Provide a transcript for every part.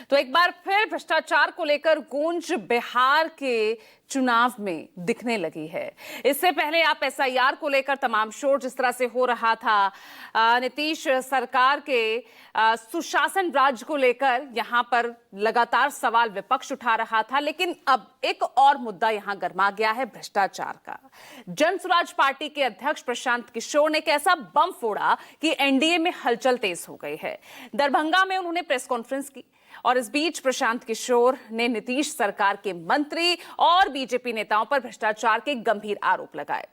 तो एक बार फिर भ्रष्टाचार को लेकर गूंज बिहार के चुनाव में दिखने लगी है। इससे पहले आप एसआईआर को लेकर तमाम शोर जिस तरह से हो रहा था, नीतीश सरकार के सुशासन राज को लेकर यहां पर लगातार सवाल विपक्ष उठा रहा था, लेकिन अब एक और मुद्दा यहां गर्मा गया है, भ्रष्टाचार का। जन स्वराज पार्टी के अध्यक्ष प्रशांत किशोर ने एक ऐसा बम फोड़ा कि एनडीए में हलचल तेज हो गई है। दरभंगा में उन्होंने प्रेस कॉन्फ्रेंस की और इस बीच प्रशांत किशोर ने नीतीश सरकार के मंत्री और बीजेपी नेताओं पर भ्रष्टाचार के गंभीर आरोप लगाए।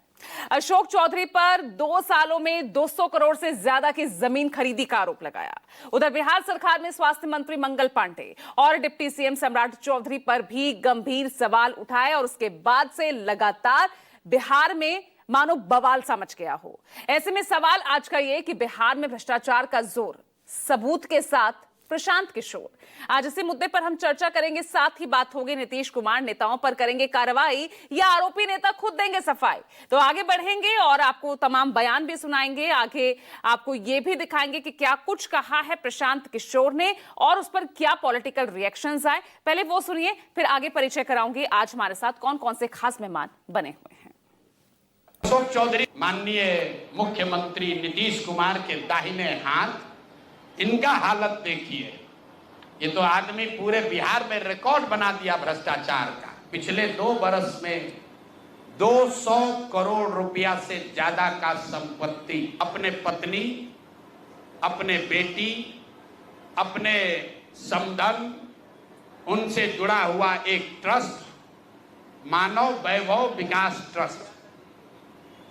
अशोक चौधरी पर 2 सालों में 200 करोड़ से ज्यादा की जमीन खरीदी का आरोप लगाया। उधर बिहार सरकार में स्वास्थ्य मंत्री मंगल पांडे और डिप्टी सीएम सम्राट चौधरी पर भी गंभीर सवाल उठाए और उसके बाद से लगातार बिहार में मानो बवाल सा मच गया हो। ऐसे में सवाल आज का ये कि बिहार में भ्रष्टाचार का जोर, सबूत के साथ प्रशांत किशोर। आज इसी मुद्दे पर हम चर्चा करेंगे, साथ ही बात होगी नीतीश कुमार नेताओं पर करेंगे कार्रवाई या आरोपी नेता खुद देंगे सफाई। तो आगे बढ़ेंगे और आपको तमाम बयान भी सुनाएंगे, आगे आपको यह भी दिखाएंगे कि क्या कुछ कहा है प्रशांत किशोर ने और उस पर क्या पॉलिटिकल रिएक्शंस आए। पहले वो सुनिए, फिर आगे परिचय कराऊंगी आज हमारे साथ कौन कौन से खास मेहमान बने हुए हैं। अशोक चौधरी माननीय मुख्यमंत्री नीतीश कुमार के दाहिने हाथ, इनका हालत देखिए। ये तो आदमी पूरे बिहार में रिकॉर्ड बना दिया भ्रष्टाचार का। पिछले 2 वर्ष में 200 करोड़ रुपया से ज्यादा का संपत्ति अपने पत्नी, अपने बेटी, अपने समधन, उनसे जुड़ा हुआ एक ट्रस्ट, मानव वैभव विकास ट्रस्ट,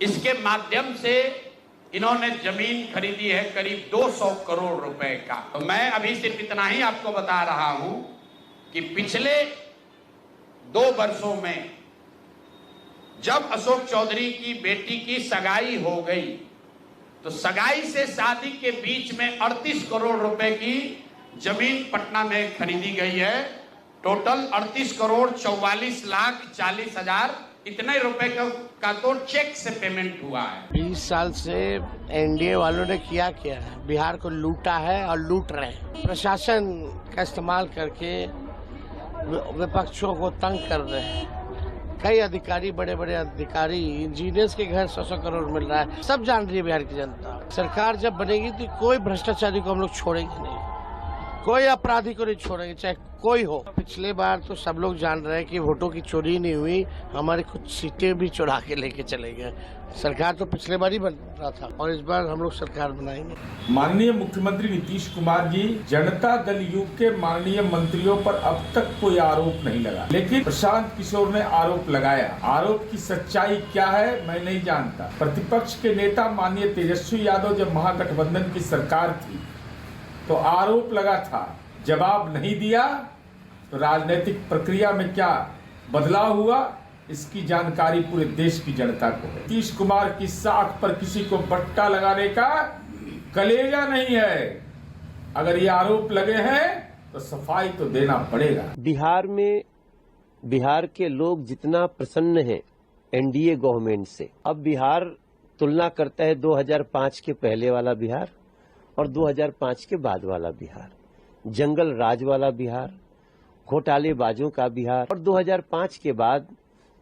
इसके माध्यम से इन्होंने जमीन खरीदी है करीब 200 करोड़ रुपए का। तो मैं अभी सिर्फ इतना ही आपको बता रहा हूं कि पिछले 2 वर्षों में जब अशोक चौधरी की बेटी की सगाई हो गई, तो सगाई से शादी के बीच में 38 करोड़ रुपए की जमीन पटना में खरीदी गई है। टोटल 38 करोड़ 44,40,000 इतने रुपए का तो चेक से पेमेंट हुआ है। 20 साल से एनडीए वालों ने किया है, बिहार को लूटा है और लूट रहे हैं। प्रशासन का इस्तेमाल करके विपक्षों को तंग कर रहे हैं। कई अधिकारी, बड़े बड़े अधिकारी, इंजीनियर्स के घर 100 करोड़ मिल रहा है। सब जान रही है बिहार की जनता। सरकार जब बनेगी तो कोई भ्रष्टाचारी को हम लोग छोड़ेंगे नहीं, कोई अपराधी को नहीं छोड़ेंगे, चाहे कोई हो। पिछले बार तो सब लोग जान रहे हैं कि वोटों की चोरी नहीं हुई, हमारी कुछ सीटें भी चुरा के लेके चले गए। सरकार तो पिछले बार ही बन रहा था और इस बार हम लोग सरकार बनाएंगे। माननीय मुख्यमंत्री नीतीश कुमार जी, जनता दल यू के माननीय मंत्रियों पर अब तक कोई आरोप नहीं लगा, लेकिन प्रशांत किशोर ने आरोप लगाया। आरोप की सच्चाई क्या है मैं नहीं जानता। प्रतिपक्ष के नेता माननीय तेजस्वी यादव जब महागठबंधन की सरकार थी तो आरोप लगा था, जवाब नहीं दिया, तो राजनीतिक प्रक्रिया में क्या बदलाव हुआ इसकी जानकारी पूरे देश की जनता को है। नीतीश कुमार की साख पर किसी को बट्टा लगाने का कलेजा नहीं है। अगर ये आरोप लगे हैं तो सफाई तो देना पड़ेगा। बिहार में बिहार के लोग जितना प्रसन्न हैं एनडीए गवर्नमेंट से, अब बिहार तुलना करता है 2005 के पहले वाला बिहार और 2005 के बाद वाला बिहार, जंगल राज वाला बिहार, घोटालेबाजों का बिहार और 2005 के बाद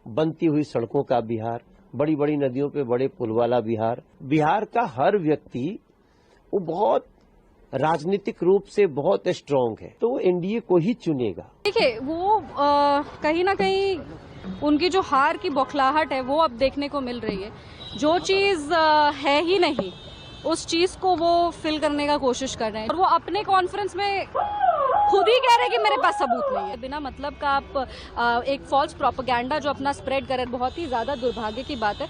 बनती हुई सड़कों का बिहार, बड़ी बड़ी नदियों पे बड़े पुल वाला बिहार। बिहार का हर व्यक्ति वो बहुत राजनीतिक रूप से बहुत स्ट्रांग है, तो वो एनडीए को ही चुनेगा। देखिए, वो कहीं ना कहीं उनकी जो हार की बौखलाहट है वो अब देखने को मिल रही है। जो चीज है ही नहीं उस चीज को वो फिल करने का कोशिश कर रहे हैं और वो अपने कॉन्फ्रेंस में खुद ही कह रहे हैं कि मेरे पास सबूत नहीं है। बिना मतलब का आप एक फॉल्स प्रोपेगेंडा जो अपना स्प्रेड करें, बहुत ही ज्यादा दुर्भाग्य की बात है।